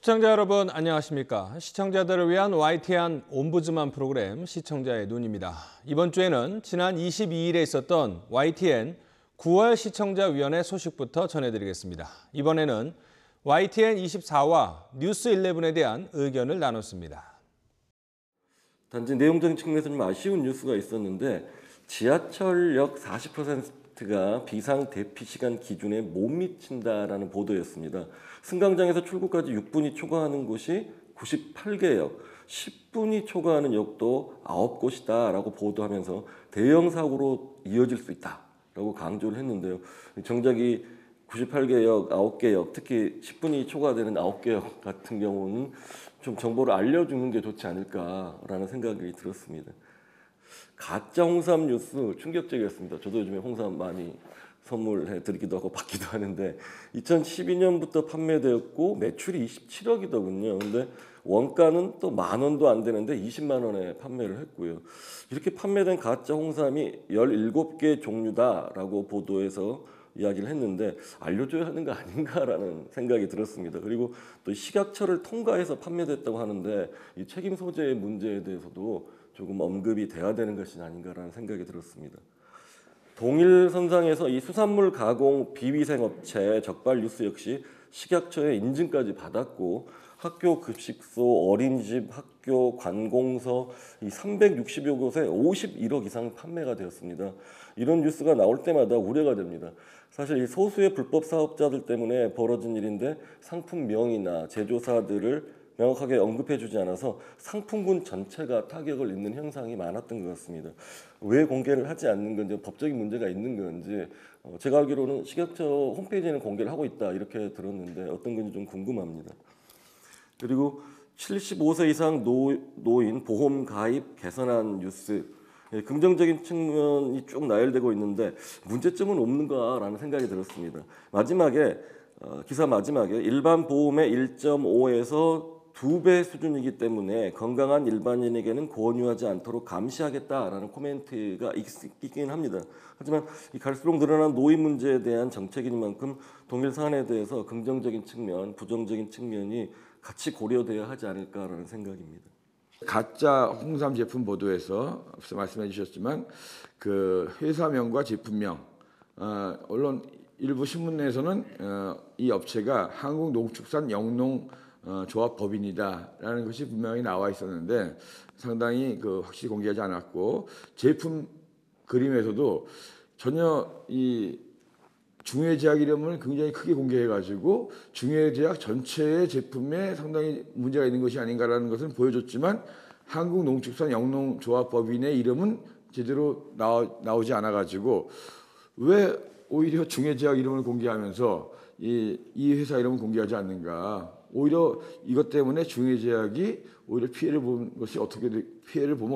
시청자 여러분 안녕하십니까? 시청자들을 위한 YTN 옴부즈만 프로그램 시청자의 눈입니다. 이번 주에는 지난 22일에 있었던 YTN 9월 시청자위원회 소식부터 전해드리겠습니다. 이번에는 YTN 24와 뉴스 11에 대한 의견을 나눴습니다. 단지 내용적인 측면에서 좀 아쉬운 뉴스가 있었는데 지하철역 40%가 비상 대피 시간 기준에 못 미친다라는 보도였습니다. 승강장에서 출구까지 6분이 초과하는 곳이 98개 역, 10분이 초과하는 역도 9곳이다라고 보도하면서 대형 사고로 이어질 수 있다라고 강조를 했는데요. 정작 이 98개 역, 9개 역, 특히 10분이 초과되는 9개 역 같은 경우는 좀 정보를 알려주는 게 좋지 않을까라는 생각이 들었습니다. 가짜 홍삼 뉴스 충격적이었습니다. 저도 요즘에 홍삼 많이 선물해 드리기도 하고 받기도 하는데 2012년부터 판매되었고 매출이 27억이더군요. 근데 원가는 또 10,000원도 안 되는데 20만 원에 판매를 했고요. 이렇게 판매된 가짜 홍삼이 17개 종류다라고 보도해서 이야기를 했는데 알려줘야 하는 거 아닌가라는 생각이 들었습니다. 그리고 또 식약처를 통과해서 판매됐다고 하는데 이 책임 소재의 문제에 대해서도 조금 언급이 돼야 되는 것이 아닌가라는 생각이 들었습니다. 동일선상에서 이 수산물 가공 비위생업체 적발 뉴스 역시 식약처의 인증까지 받았고 학교 급식소, 어린이집, 학교, 관공서 이 360여 곳에 51억 이상 판매가 되었습니다. 이런 뉴스가 나올 때마다 우려가 됩니다. 사실 이 소수의 불법 사업자들 때문에 벌어진 일인데 상품명이나 제조사들을 명확하게 언급해주지 않아서 상품군 전체가 타격을 입는 현상이 많았던 것 같습니다. 왜 공개를 하지 않는 건지, 법적인 문제가 있는 건지, 제가 알기로는 식약처 홈페이지에는 공개를 하고 있다 이렇게 들었는데 어떤 건지 좀 궁금합니다. 그리고 75세 이상 노인 보험 가입 개선안 뉴스, 긍정적인 측면이 쭉 나열되고 있는데 문제점은 없는가라는 생각이 들었습니다. 기사 마지막에 일반 보험의 1.5에서 2배 수준이기 때문에 건강한 일반인에게는 권유하지 않도록 감시하겠다라는 코멘트가 있긴 합니다. 하지만 갈수록 늘어난 노인 문제에 대한 정책인 만큼 동일 사안에 대해서 긍정적인 측면, 부정적인 측면이 같이 고려돼야 하지 않을까라는 생각입니다. 가짜 홍삼 제품 보도에서 앞서 말씀해 주셨지만 그 회사명과 제품명, 언론 일부 신문 내에서는 이 업체가 한국농축산영농조합법인이다라는 것이 분명히 나와 있었는데 상당히 확실히 공개하지 않았고 제품 그림에서도 전혀 이 중해제약 이름을 굉장히 크게 공개해가지고 중해제약 전체의 제품에 상당히 문제가 있는 것이 아닌가라는 것을 보여줬지만 한국농축산영농조합법인의 이름은 제대로 나오지 않아가지고 왜 오히려 중해제약 이름을 공개하면서 이 회사 이름을 공개하지 않는가? 오히려 이것 때문에 중해제약이 오히려 피해를 보면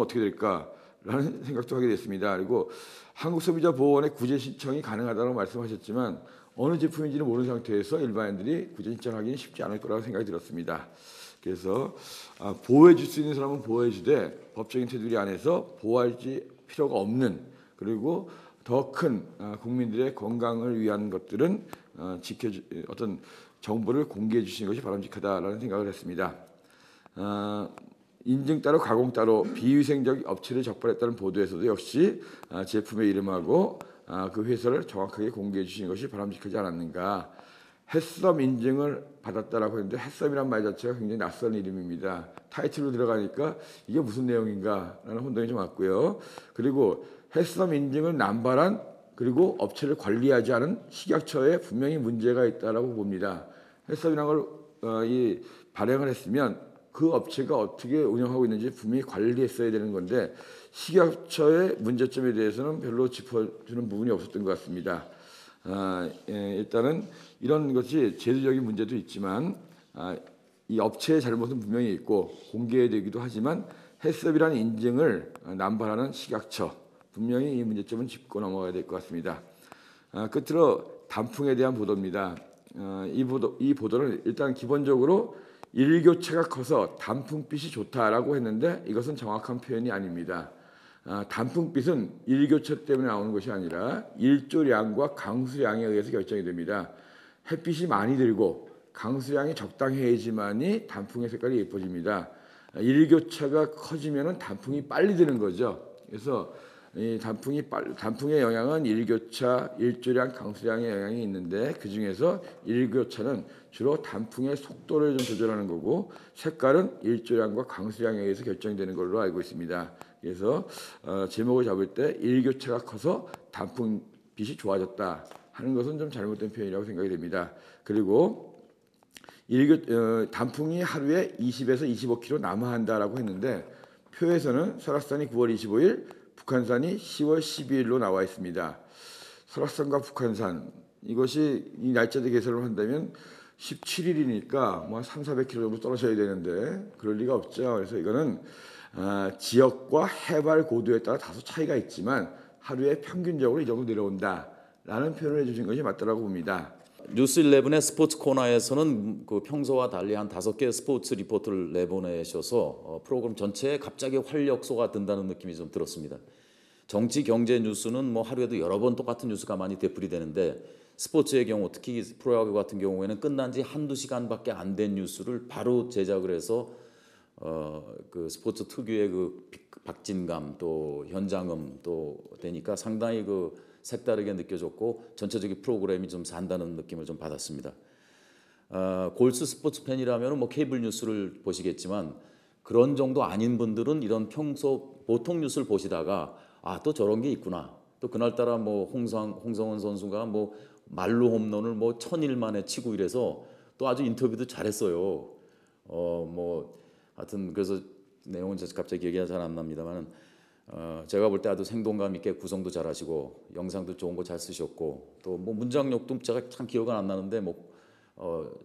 어떻게 될까라는 생각도 하게 됐습니다. 그리고 한국소비자보호원의 구제 신청이 가능하다고 말씀하셨지만 어느 제품인지는 모르는 상태에서 일반인들이 구제 신청하기는 쉽지 않을 거라고 생각이 들었습니다. 그래서 보호해 줄 수 있는 사람은 보호해 주되 법적인 테두리 안에서 보호할 필요가 없는 그리고 더 큰 국민들의 건강을 위한 것들은 어떤 정보를 공개해 주시는 것이 바람직하다라는 생각을 했습니다. 인증 따로 가공 따로 비위생적 업체를 적발했다는 보도에서도 역시 제품의 이름하고 그 회사를 정확하게 공개해 주시는 것이 바람직하지 않았는가. 햇섬 인증을 받았다라고 했는데 햇섬이란 말 자체가 굉장히 낯선 이름입니다. 타이틀로 들어가니까 이게 무슨 내용인가라는 혼동이 좀 왔고요. 그리고 햇섬 인증을 남발한 그리고 업체를 관리하지 않은 식약처에 분명히 문제가 있다라고 봅니다. 햇섬이라는 걸 발행을 했으면 그 업체가 어떻게 운영하고 있는지 분명히 관리했어야 되는 건데 식약처의 문제점에 대해서는 별로 짚어주는 부분이 없었던 것 같습니다. 일단은 이런 것이 제도적인 문제도 있지만 이 업체의 잘못은 분명히 있고 공개되기도 하지만 햇섭이라는 인증을 남발하는 식약처 분명히 이 문제점은 짚고 넘어가야 될 것 같습니다. 끝으로 단풍에 대한 보도입니다. 이 보도는 일단 기본적으로 일교차가 커서 단풍빛이 좋다라고 했는데 이것은 정확한 표현이 아닙니다. 단풍빛은 일교차 때문에 나오는 것이 아니라 일조량과 강수량에 의해서 결정이 됩니다. 햇빛이 많이 들고 강수량이 적당해야지만이 단풍의 색깔이 예뻐집니다. 일교차가 커지면은 단풍이 빨리 드는 거죠. 그래서 이 단풍의 영향은 일교차, 일조량, 강수량의 영향이 있는데 그 중에서 일교차는 주로 단풍의 속도를 좀 조절하는 거고 색깔은 일조량과 강수량에 의해서 결정되는 걸로 알고 있습니다. 그래서 제목을 잡을 때 일교차가 커서 단풍빛이 좋아졌다 하는 것은 좀 잘못된 표현이라고 생각이 됩니다. 그리고 단풍이 하루에 20에서 25km 남하한다라고 했는데 표에서는 설악산이 9월 25일, 북한산이 10월 12일로 나와 있습니다. 설악산과 북한산 이것이 이 날짜대 계산을 한다면 17일이니까 뭐 300~400km 정도 떨어져야 되는데 그럴 리가 없죠. 그래서 이거는 지역과 해발 고도에 따라 다소 차이가 있지만 하루에 평균적으로 이 정도 내려온다라는 표현을 해주신 것이 맞다라고 봅니다. 뉴스11의 스포츠 코너에서는 그 평소와 달리 한 5개의 스포츠 리포트를 내보내셔서 프로그램 전체에 갑자기 활력소가 든다는 느낌이 좀 들었습니다. 정치, 경제 뉴스는 뭐 하루에도 여러 번 똑같은 뉴스가 많이 되풀이되는데 스포츠의 경우 특히 프로야구 같은 경우에는 끝난 지 한두 시간밖에 안 된 뉴스를 바로 제작을 해서 그 스포츠 특유의 그 박진감 또 현장음 또 되니까 상당히 그 색다르게 느껴졌고 전체적인 프로그램이 좀 산다는 느낌을 좀 받았습니다. 골수 스포츠 팬이라면 뭐 케이블 뉴스를 보시겠지만 그런 정도 아닌 분들은 이런 평소 보통 뉴스를 보시다가 또 저런 게 있구나. 또 그날따라 뭐 홍성훈 선수가 뭐 말로 홈런을 뭐 1000일 만에 치고 이래서 또 아주 인터뷰도 잘했어요. 뭐 하여튼 그래서 내용은 갑자기 기억이 잘 안 납니다만은. 제가 볼 때 아주 생동감 있게 구성도 잘하시고 영상도 좋은 거 잘 쓰셨고 또 뭐 문장력도 제가 참 기억은 안 나는데 뭐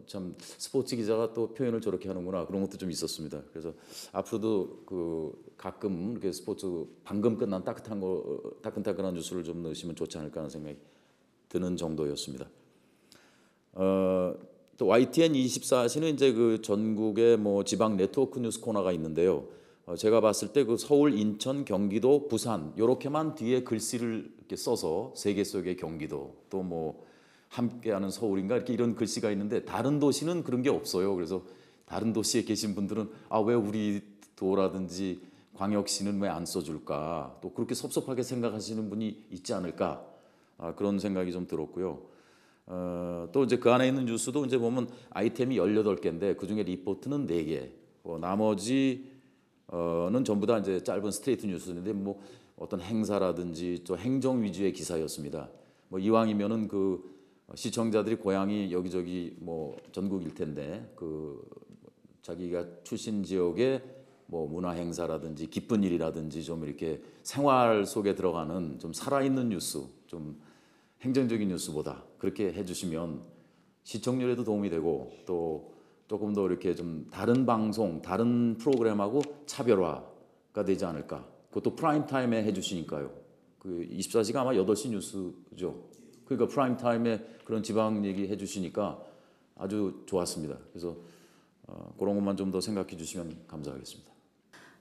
참 스포츠 기자가 또 표현을 저렇게 하는구나 그런 것도 좀 있었습니다. 그래서 앞으로도 그 가끔 이렇게 스포츠 방금 끝난 따끈따끈한 뉴스를 좀 넣으시면 좋지 않을까 하는 생각이 드는 정도였습니다. 또 YTN 24시는 이제 그 전국의 뭐 지방 네트워크 뉴스 코너가 있는데요. 제가 봤을 때 그 서울, 인천, 경기도, 부산 이렇게만 뒤에 글씨를 이렇게 써서 세계 속의 경기도 또 뭐 함께하는 서울인가 이렇게 이런 글씨가 있는데 다른 도시는 그런 게 없어요. 그래서 다른 도시에 계신 분들은 왜 우리 도라든지 광역시는 왜 안 써줄까 또 그렇게 섭섭하게 생각하시는 분이 있지 않을까 그런 생각이 좀 들었고요. 또 이제 그 안에 있는 뉴스도 이제 보면 아이템이 18개인데 그 중에 리포트는 4개, 나머지는 전부 다 이제 짧은 스트레이트 뉴스인데 뭐 어떤 행사라든지 또 행정 위주의 기사였습니다. 뭐 이왕이면은 그 시청자들이 고향이 여기저기 뭐 전국일 텐데 그 자기가 출신 지역의 뭐 문화 행사라든지 기쁜 일이라든지 좀 이렇게 생활 속에 들어가는 좀 살아있는 뉴스, 좀 행정적인 뉴스보다 그렇게 해주시면 시청률에도 도움이 되고 또 조금 더 이렇게 좀 다른 방송, 다른 프로그램하고 차별화가 되지 않을까. 그것도 프라임 타임에 해주시니까요. 그 24시가 아마 8시 뉴스죠. 그러니까 프라임 타임에 그런 지방 얘기 해주시니까 아주 좋았습니다. 그래서 그런 것만 좀 더 생각해 주시면 감사하겠습니다.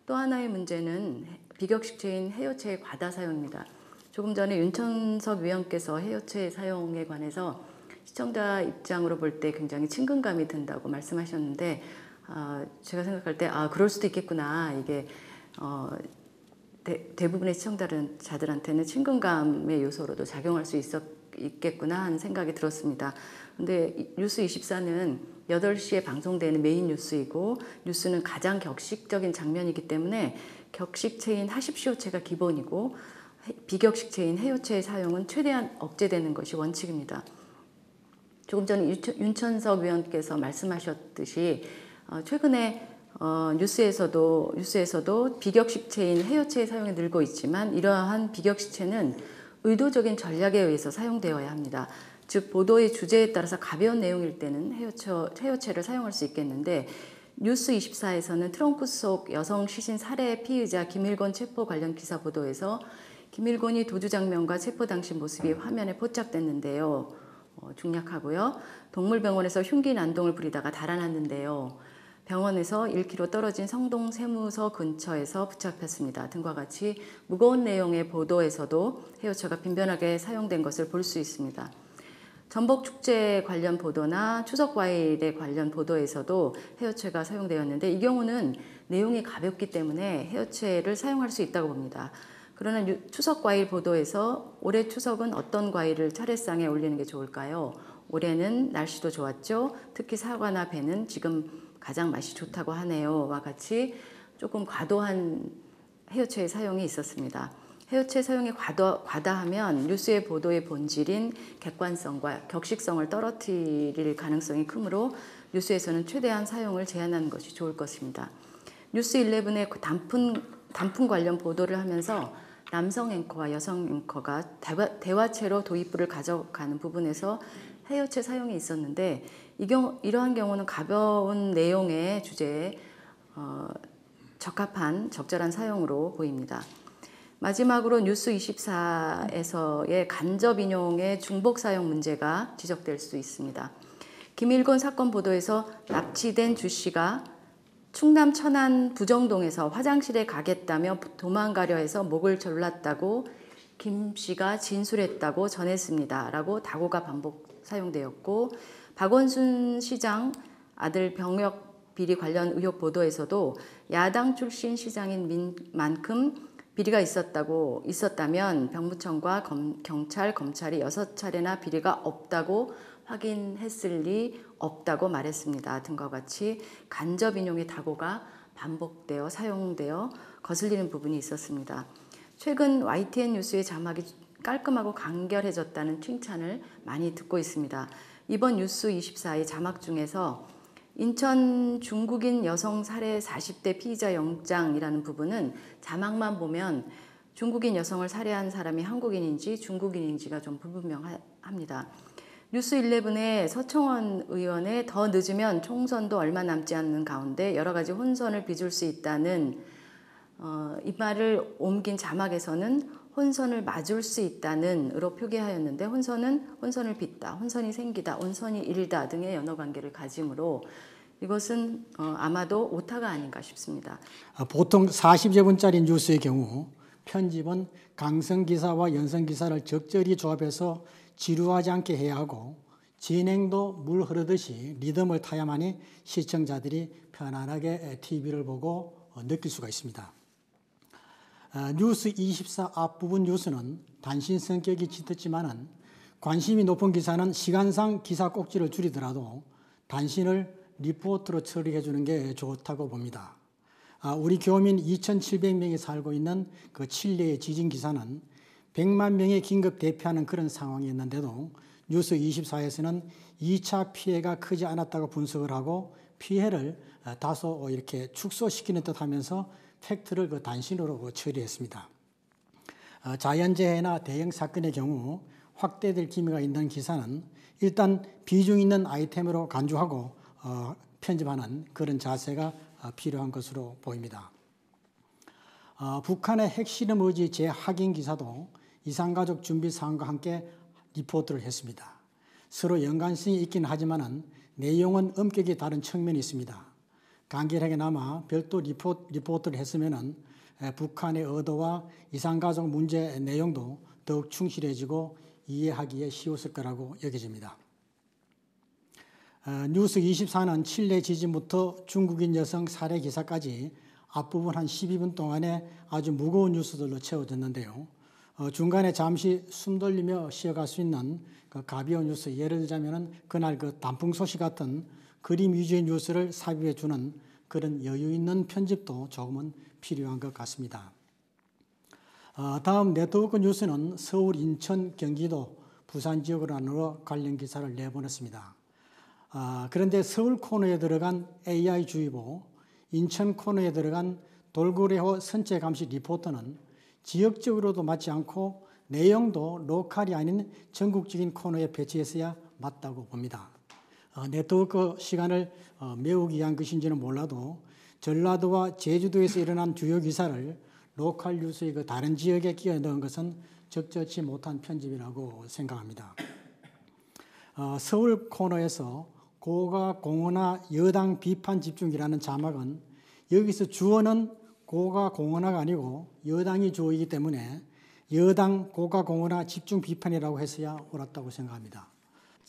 또 하나의 문제는 비격식체인 해요체의 과다 사용입니다. 조금 전에 윤천석 위원께서 해요체 사용에 관해서 시청자 입장으로 볼 때 굉장히 친근감이 든다고 말씀하셨는데 제가 생각할 때 그럴 수도 있겠구나. 이게 대부분의 시청자들한테는 친근감의 요소로도 작용할 수 있겠구나 하는 생각이 들었습니다. 근데 뉴스 24는 8시에 방송되는 메인 뉴스이고 뉴스는 가장 격식적인 장면이기 때문에 격식체인 하십시오체가 기본이고 비격식체인 해요체의 사용은 최대한 억제되는 것이 원칙입니다. 조금 전에 윤천석 위원께서 말씀하셨듯이 최근에 뉴스에서도 비격식체인 해요체의 사용이 늘고 있지만 이러한 비격식체는 의도적인 전략에 의해서 사용되어야 합니다. 즉 보도의 주제에 따라서 가벼운 내용일 때는 해요체를 사용할 수 있겠는데 뉴스 24에서는 트렁크 속 여성 시신 살해 피의자 김일권 체포 관련 기사 보도에서 김일권이 도주 장면과 체포 당시 모습이 화면에 포착됐는데요. 중략하고요. 동물병원에서 흉기 난동을 부리다가 달아났는데요. 병원에서 1km 떨어진 성동 세무서 근처에서 붙잡혔습니다. 등과 같이 무거운 내용의 보도에서도 해요체가 빈번하게 사용된 것을 볼 수 있습니다. 전복 축제 관련 보도나 추석 과일에 관련 보도에서도 해여체가 사용되었는데 이 경우는 내용이 가볍기 때문에 해여체를 사용할 수 있다고 봅니다. 그러나 추석 과일 보도에서 올해 추석은 어떤 과일을 차례상에 올리는 게 좋을까요? 올해는 날씨도 좋았죠. 특히 사과나 배는 지금 가장 맛이 좋다고 하네요.와 같이 조금 과도한 해여체의 사용이 있었습니다. 해여체 사용이 과다하면 뉴스의 보도의 본질인 객관성과 격식성을 떨어뜨릴 가능성이 크므로 뉴스에서는 최대한 사용을 제한하는 것이 좋을 것입니다. 뉴스 11의 단품 관련 보도를 하면서 남성 앵커와 여성 앵커가 대화체로 도입부를 가져가는 부분에서 해여체 사용이 있었는데 이러한 경우는 가벼운 내용의 주제에 적절한 사용으로 보입니다. 마지막으로 뉴스24에서의 간접 인용의 중복 사용 문제가 지적될 수 있습니다. 김일곤 사건 보도에서 납치된 주 씨가 충남 천안 부정동에서 화장실에 가겠다며 도망가려 해서 목을 졸랐다고 김 씨가 진술했다고 전했습니다. 라고 다고가 반복 사용되었고 박원순 시장 아들 병역 비리 관련 의혹 보도에서도 야당 출신 시장인 만큼 비리가 있었다면 병무청과 경찰, 검찰이 6차례나 비리가 없다고 확인했을 리 없다고 말했습니다. 등과 같이 간접 인용의 다고가 반복되어 사용되어 거슬리는 부분이 있었습니다. 최근 YTN 뉴스의 자막이 깔끔하고 간결해졌다는 칭찬을 많이 듣고 있습니다. 이번 뉴스24의 자막 중에서 인천 중국인 여성 살해 40대 피의자 영장이라는 부분은 자막만 보면 중국인 여성을 살해한 사람이 한국인인지 중국인인지가 좀 불분명합니다. 뉴스11의 서청원 의원의 더 늦으면 총선도 얼마 남지 않는 가운데 여러 가지 혼선을 빚을 수 있다는 이 말을 옮긴 자막에서는 혼선을 맞을 수 있다는 으로 표기하였는데 혼선을 빚다, 혼선이 생기다, 혼선이 일다 등의 연어관계를 가지므로 이것은 아마도 오타가 아닌가 싶습니다. 보통 40여 분짜리 뉴스의 경우 편집은 강성기사와 연성기사를 적절히 조합해서 지루하지 않게 해야 하고 진행도 물 흐르듯이 리듬을 타야만이 시청자들이 편안하게 TV를 보고 느낄 수가 있습니다. 뉴스24 앞부분 뉴스는 단신 성격이 짙었지만은 관심이 높은 기사는 시간상 기사 꼭지를 줄이더라도 단신을 리포트로 처리해 주는 게 좋다고 봅니다. 우리 교민 2,700명이 살고 있는 그 칠레의 지진 기사는 100만 명의 긴급 대피하는 그런 상황이었는데도 뉴스24에서는 2차 피해가 크지 않았다고 분석을 하고 피해를 다소 이렇게 축소시키는 듯 하면서 팩트를 그 단신으로 처리했습니다. 자연재해나 대형 사건의 경우 확대될 기미가 있는 기사는 일단 비중 있는 아이템으로 간주하고 편집하는 그런 자세가 필요한 것으로 보입니다. 북한의 핵실험 의지 재확인 기사도 이산가족 준비 사항과 함께 리포트를 했습니다. 서로 연관성이 있긴 하지만 내용은 엄격히 다른 측면이 있습니다. 간결하게나마 별도 리포트를 했으면 북한의 의도와 이산가족 문제 내용도 더욱 충실해지고 이해하기에 쉬웠을 거라고 여겨집니다. 뉴스24는 칠레 지진부터 중국인 여성 살해 기사까지 앞부분 한 12분 동안에 아주 무거운 뉴스들로 채워졌는데요. 중간에 잠시 숨 돌리며 쉬어갈 수 있는 그 가벼운 뉴스, 예를 들자면 그날 그 단풍 소식 같은 그림 위주의 뉴스를 삽입해 주는 그런 여유 있는 편집도 조금은 필요한 것 같습니다. 다음 네트워크 뉴스는 서울, 인천, 경기도, 부산 지역으로 관련 기사를 내보냈습니다. 그런데 서울 코너에 들어간 AI주의보, 인천 코너에 들어간 돌고래호 선체 감시 리포터는 지역적으로도 맞지 않고 내용도 로컬이 아닌 전국적인 코너에 배치했어야 맞다고 봅니다. 네트워크 시간을 메우기 위한 것인지는 몰라도 전라도와 제주도에서 일어난 주요 기사를 로컬 뉴스의 그 다른 지역에 끼워 넣은 것은 적절치 못한 편집이라고 생각합니다. 서울 코너에서 고가 공헌화 여당 비판 집중이라는 자막은 여기서 주어는 고가 공헌화가 아니고 여당이 주어이기 때문에 여당 고가 공헌화 집중 비판이라고 했어야 옳았다고 생각합니다.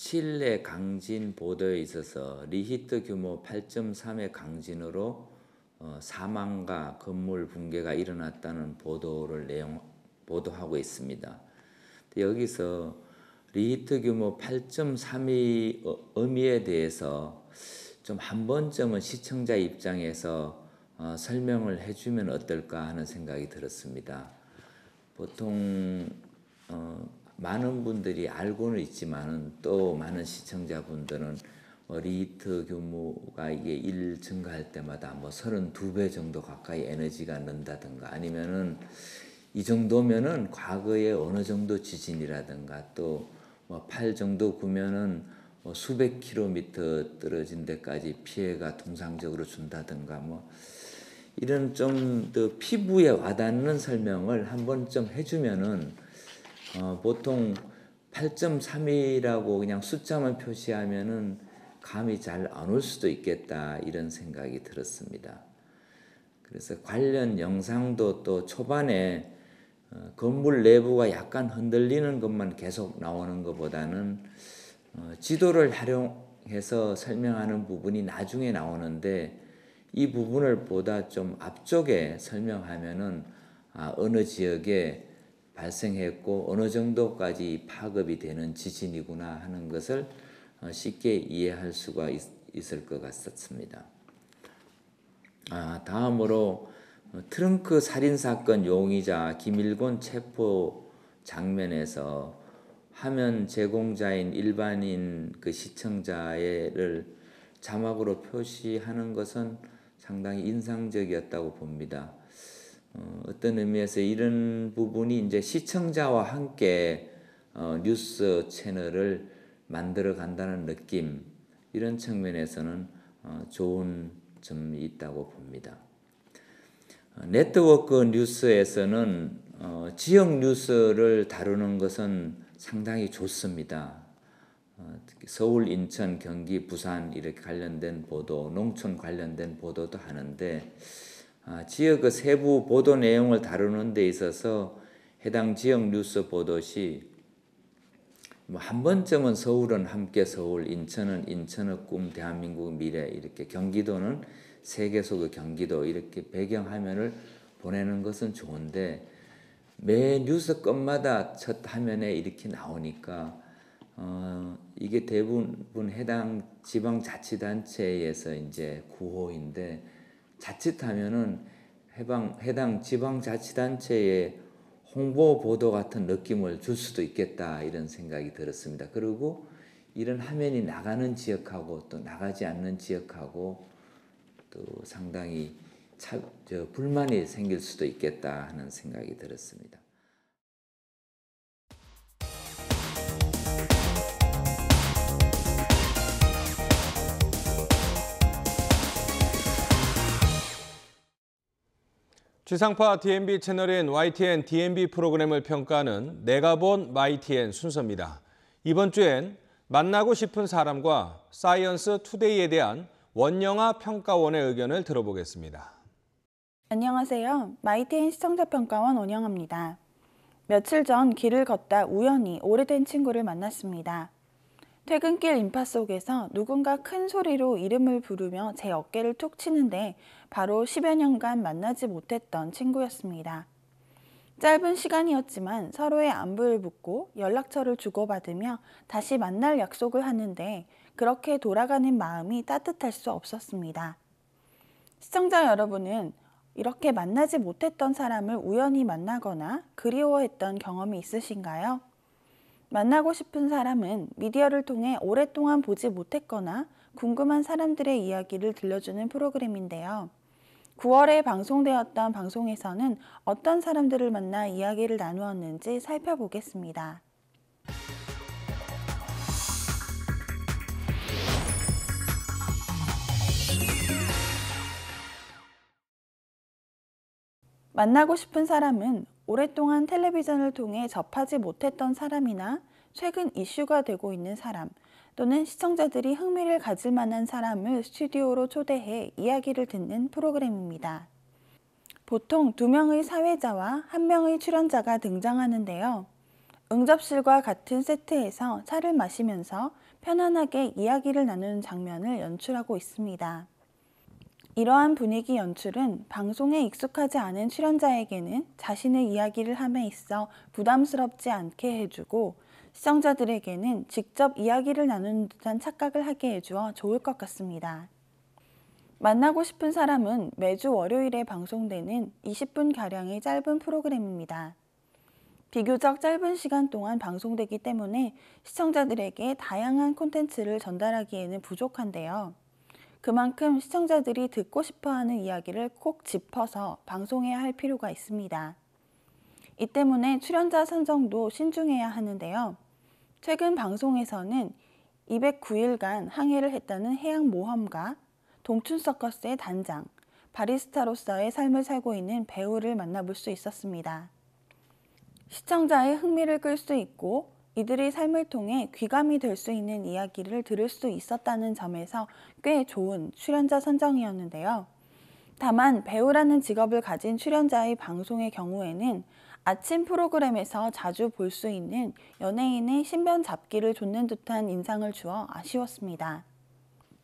칠레 강진 보도에 있어서 리히터 규모 8.3의 강진으로 사망과 건물 붕괴가 일어났다는 보도하고 있습니다. 여기서 리히터 규모 8.3의 의미에 대해서 좀 한 번쯤은 시청자 입장에서 설명을 해주면 어떨까 하는 생각이 들었습니다. 보통 많은 분들이 알고는 있지만은 또 많은 시청자분들은 리히터 규모가 이게 1 증가할 때마다 뭐 32배 정도 가까이 에너지가 는다든가 아니면은 이 정도면은 과거에 어느 정도 지진이라든가 또 뭐 8 정도 구면은 뭐 수백 킬로미터 떨어진 데까지 피해가 통상적으로 준다든가 뭐 이런 좀 더 피부에 와닿는 설명을 한 번쯤 해주면은 보통 8.3이라고 그냥 숫자만 표시하면은 감이 잘 안 올 수도 있겠다 이런 생각이 들었습니다. 그래서 관련 영상도 또 초반에 건물 내부가 약간 흔들리는 것만 계속 나오는 것보다는 지도를 활용해서 설명하는 부분이 나중에 나오는데 이 부분을 보다 좀 앞쪽에 설명하면은 어느 지역에 발생했고 어느 정도까지 파급이 되는 지진이구나 하는 것을 쉽게 이해할 수가 있을 것 같습니다. 다음으로 트렁크 살인사건 용의자 김일곤 체포 장면에서 화면 제공자인 일반인 그 시청자를 자막으로 표시하는 것은 상당히 인상적이었다고 봅니다. 어떤 의미에서 이런 부분이 이제 시청자와 함께 뉴스 채널을 만들어 간다는 느낌, 이런 측면에서는 좋은 점이 있다고 봅니다. 네트워크 뉴스에서는 지역 뉴스를 다루는 것은 상당히 좋습니다. 서울, 인천, 경기, 부산 이렇게 관련된 보도, 농촌 관련된 보도도 하는데 지역의 세부 보도 내용을 다루는 데 있어서 해당 지역 뉴스 보도시 한 번쯤은 서울은 함께 서울, 인천은 인천의 꿈, 대한민국의 미래 이렇게 경기도는 세계 속의 경기도 이렇게 배경화면을 보내는 것은 좋은데 매 뉴스 건마다 첫 화면에 이렇게 나오니까 이게 대부분 해당 지방자치단체에서 이제 구호인데 자칫하면은 해당 지방자치단체의 홍보 보도 같은 느낌을 줄 수도 있겠다 이런 생각이 들었습니다. 그리고 이런 화면이 나가는 지역하고 또 나가지 않는 지역하고 또 상당히 불만이 생길 수도 있겠다 하는 생각이 들었습니다. 지상파 DMB 채널인 YTN DMB 프로그램을 평가하는 내가 본 YTN 순서입니다. 이번 주엔 만나고 싶은 사람과 사이언스 투데이에 대한 원영아 평가원의 의견을 들어보겠습니다. 안녕하세요. YTN 시청자평가원 원영아입니다. 며칠 전 길을 걷다 우연히 오래된 친구를 만났습니다. 퇴근길 인파 속에서 누군가 큰 소리로 이름을 부르며 제 어깨를 툭 치는데 바로 10여 년간 만나지 못했던 친구였습니다. 짧은 시간이었지만 서로의 안부를 묻고 연락처를 주고받으며 다시 만날 약속을 하는데 그렇게 돌아가는 마음이 따뜻할 수 없었습니다. 시청자 여러분은 이렇게 만나지 못했던 사람을 우연히 만나거나 그리워했던 경험이 있으신가요? 만나고 싶은 사람은 미디어를 통해 오랫동안 보지 못했거나 궁금한 사람들의 이야기를 들려주는 프로그램인데요. 9월에 방송되었던 방송에서는 어떤 사람들을 만나 이야기를 나누었는지 살펴보겠습니다. 만나고 싶은 사람은 오랫동안 텔레비전을 통해 접하지 못했던 사람이나 최근 이슈가 되고 있는 사람 또는 시청자들이 흥미를 가질 만한 사람을 스튜디오로 초대해 이야기를 듣는 프로그램입니다. 보통 2명의 사회자와 1명의 출연자가 등장하는데요. 응접실과 같은 세트에서 차를 마시면서 편안하게 이야기를 나누는 장면을 연출하고 있습니다. 이러한 분위기 연출은 방송에 익숙하지 않은 출연자에게는 자신의 이야기를 함에 있어 부담스럽지 않게 해주고 시청자들에게는 직접 이야기를 나누는 듯한 착각을 하게 해주어 좋을 것 같습니다. 만나고 싶은 사람은 매주 월요일에 방송되는 20분가량의 짧은 프로그램입니다. 비교적 짧은 시간 동안 방송되기 때문에 시청자들에게 다양한 콘텐츠를 전달하기에는 부족한데요. 그만큼 시청자들이 듣고 싶어하는 이야기를 꼭 짚어서 방송해야 할 필요가 있습니다. 이 때문에 출연자 선정도 신중해야 하는데요. 최근 방송에서는 209일간 항해를 했다는 해양모험가, 동춘서커스의 단장, 바리스타로서의 삶을 살고 있는 배우를 만나볼 수 있었습니다. 시청자의 흥미를 끌 수 있고 이들의 삶을 통해 귀감이 될 수 있는 이야기를 들을 수 있었다는 점에서 꽤 좋은 출연자 선정이었는데요. 다만 배우라는 직업을 가진 출연자의 방송의 경우에는 아침 프로그램에서 자주 볼 수 있는 연예인의 신변 잡기를 좇는 듯한 인상을 주어 아쉬웠습니다.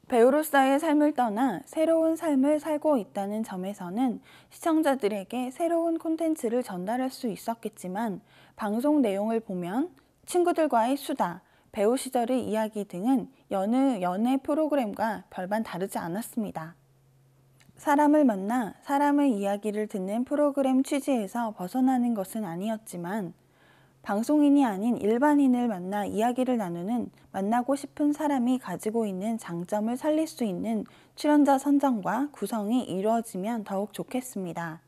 배우로서의 삶을 떠나 새로운 삶을 살고 있다는 점에서는 시청자들에게 새로운 콘텐츠를 전달할 수 있었겠지만 방송 내용을 보면 친구들과의 수다, 배우 시절의 이야기 등은 여느 연애 프로그램과 별반 다르지 않았습니다. 사람을 만나 사람의 이야기를 듣는 프로그램 취지에서 벗어나는 것은 아니었지만 방송인이 아닌 일반인을 만나 이야기를 나누는 만나고 싶은 사람이 가지고 있는 장점을 살릴 수 있는 출연자 선정과 구성이 이루어지면 더욱 좋겠습니다.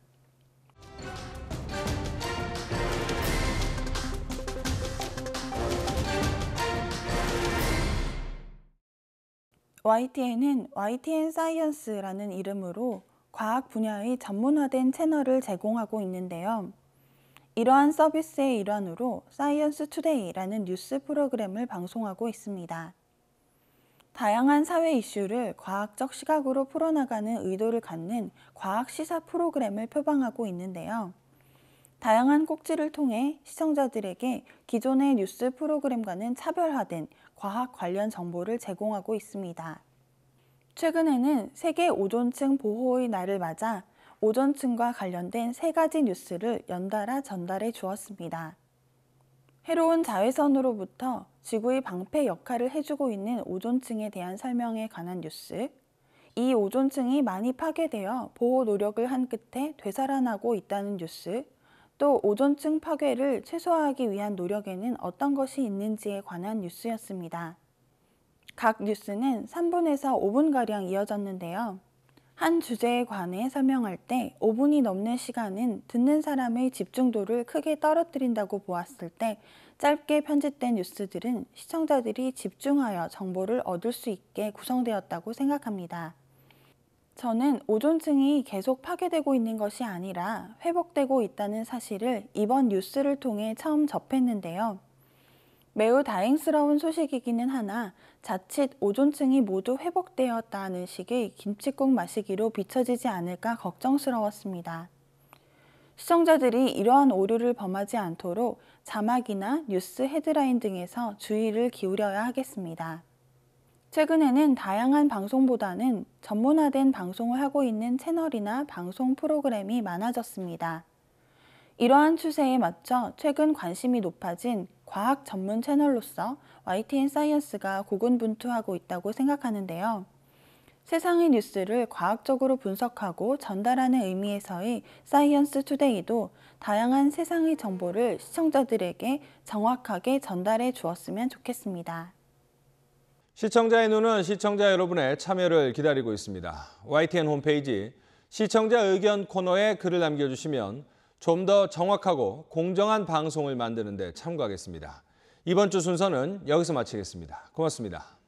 YTN은 YTN 사이언스라는 이름으로 과학 분야의 전문화된 채널을 제공하고 있는데요. 이러한 서비스의 일환으로 사이언스 투데이라는 뉴스 프로그램을 방송하고 있습니다. 다양한 사회 이슈를 과학적 시각으로 풀어나가는 의도를 갖는 과학 시사 프로그램을 표방하고 있는데요. 다양한 꼭지를 통해 시청자들에게 기존의 뉴스 프로그램과는 차별화된 과학 관련 정보를 제공하고 있습니다. 최근에는 세계 오존층 보호의 날을 맞아 오존층과 관련된 3가지 뉴스를 연달아 전달해 주었습니다. 해로운 자외선으로부터 지구의 방패 역할을 해주고 있는 오존층에 대한 설명에 관한 뉴스, 이 오존층이 많이 파괴되어 보호 노력을 한 끝에 되살아나고 있다는 뉴스, 또 오존층 파괴를 최소화하기 위한 노력에는 어떤 것이 있는지에 관한 뉴스였습니다. 각 뉴스는 3분에서 5분가량 이어졌는데요. 한 주제에 관해 설명할 때 5분이 넘는 시간은 듣는 사람의 집중도를 크게 떨어뜨린다고 보았을 때 짧게 편집된 뉴스들은 시청자들이 집중하여 정보를 얻을 수 있게 구성되었다고 생각합니다. 저는 오존층이 계속 파괴되고 있는 것이 아니라 회복되고 있다는 사실을 이번 뉴스를 통해 처음 접했는데요. 매우 다행스러운 소식이기는 하나 자칫 오존층이 모두 회복되었다는 식의 김칫국 마시기로 비춰지지 않을까 걱정스러웠습니다. 시청자들이 이러한 오류를 범하지 않도록 자막이나 뉴스 헤드라인 등에서 주의를 기울여야 하겠습니다. 최근에는 다양한 방송보다는 전문화된 방송을 하고 있는 채널이나 방송 프로그램이 많아졌습니다. 이러한 추세에 맞춰 최근 관심이 높아진 과학 전문 채널로서 YTN 사이언스가 고군분투하고 있다고 생각하는데요. 세상의 뉴스를 과학적으로 분석하고 전달하는 의미에서의 사이언스 투데이도 다양한 세상의 정보를 시청자들에게 정확하게 전달해 주었으면 좋겠습니다. 시청자의 눈은 시청자 여러분의 참여를 기다리고 있습니다. YTN 홈페이지 시청자 의견 코너에 글을 남겨주시면 좀 더 정확하고 공정한 방송을 만드는 데 참고하겠습니다. 이번 주 순서는 여기서 마치겠습니다. 고맙습니다.